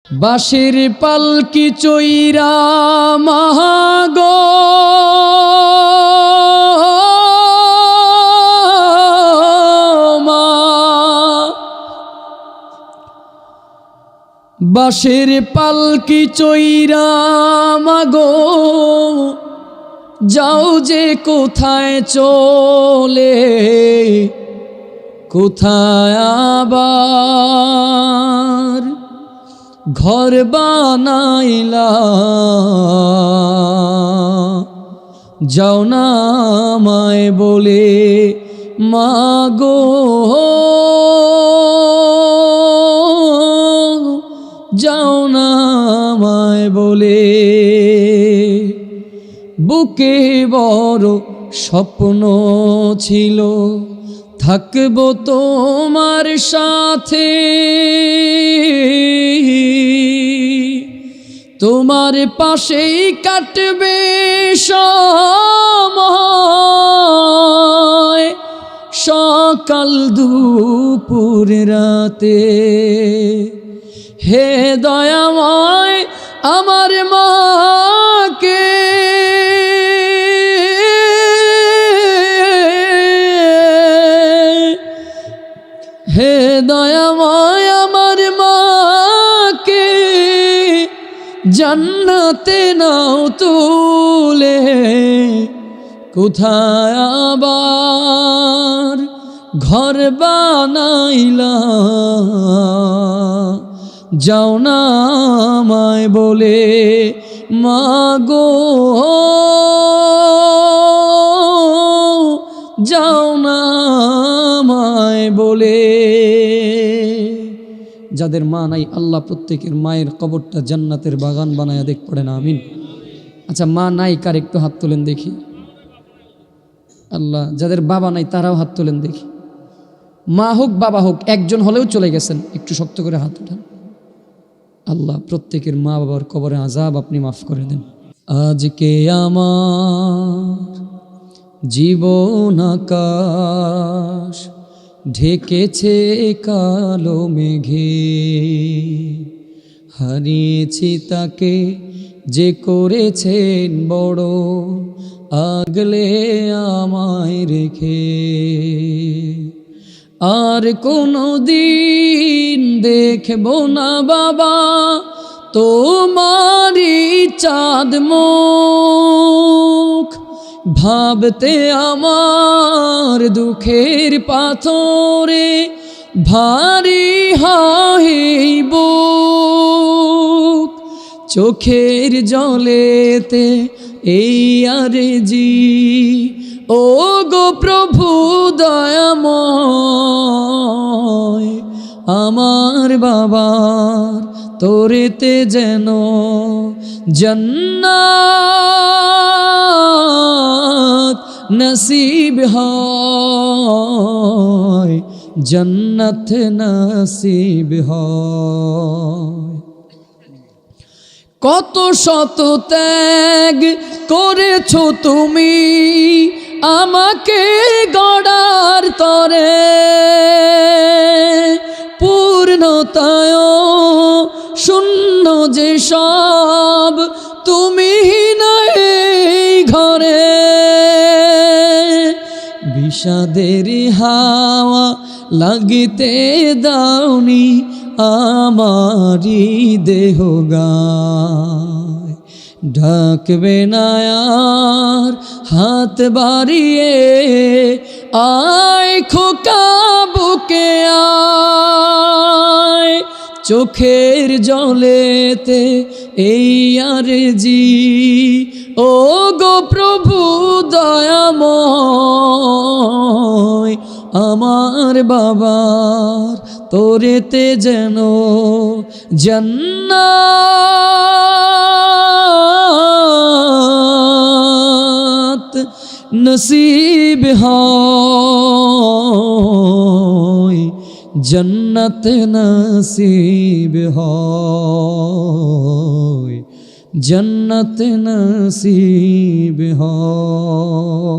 বাঁশের পালকি চৈরা মাগো মা, বাঁশের পালকি চৈরা মাগো যাও যে কোথায় চলে, কোথায় আবার ঘর বানাইলা, যাও না আমায় বলে মাগো, যাও না আমায় বলে। বুকে বড় স্বপ্ন ছিল থাকবো তোমার সাথে, তোমার পাশেই কাটবে সময়, সকাল দুপুর রাতে। হে দয়াময় আমার মাকে হে দয়াময় আমার মাকে জান্নাতে নাও তুলে, কোথায় আবার ঘর বানাইলা, যাও না আমায় বলে মাগো, যাও না আমায় বলে। যাদের মা নাই আল্লাহ প্রত্যেকের মায়ের কবরটা জান্নাতের বাগান বানায়া দেখ, পড়ে না আমিন। আচ্ছা, মা নাই কার একটু হাত তোলেন দেখি। আল্লাহ, যাদের বাবা নাই তারাও হাত তোলেন দেখি। মা হোক বাবা হোক, একজন হলেও চলে গেছেন, একটু শক্ত করে হাত উঠান। আল্লাহ প্রত্যেকের মা বাবার কবরে আযাব আপনি মাফ করে দেন। আজকে আমার জীবন আকাশ ঢেকেছে কালো মেঘে, হারিয়েছি তাকে যে করেছেন বড়, আগলে আমায় রেখে। আর কোনো দিন দেখব না বাবা তোমারি চাঁদ মুখ, ভাবতে আমার দুঃখের পাথরে ভারী হয় বুক। চোখের জলেতে এই আরজি, ও গো প্রভু দয়াময়, আমার বাবার তোরেতে যেন জান্নাত নসিব হয়, জান্নাত নসিব হয়। কত শত ত্যাগ করেছো তুমি আমাকে গড়ার তরে, পূর্ণতায় শূন্য যে সব তুমি নাই ঘরে। বিষাদের হাওয়া লাগিতে দাওনি আমারি দেহ গায়, ঢাকবে না আর হাত বাড়িয়ে, আয় খোকা বুকে আয়। চোখের জলেতে এই আরজি, ও গো প্রভু দয়াময়, আমার বাবার তোরেতে যেন জান্নাত নসিব হয়, জান্নাত নসিব হয়, জান্নাত নসিব হয়।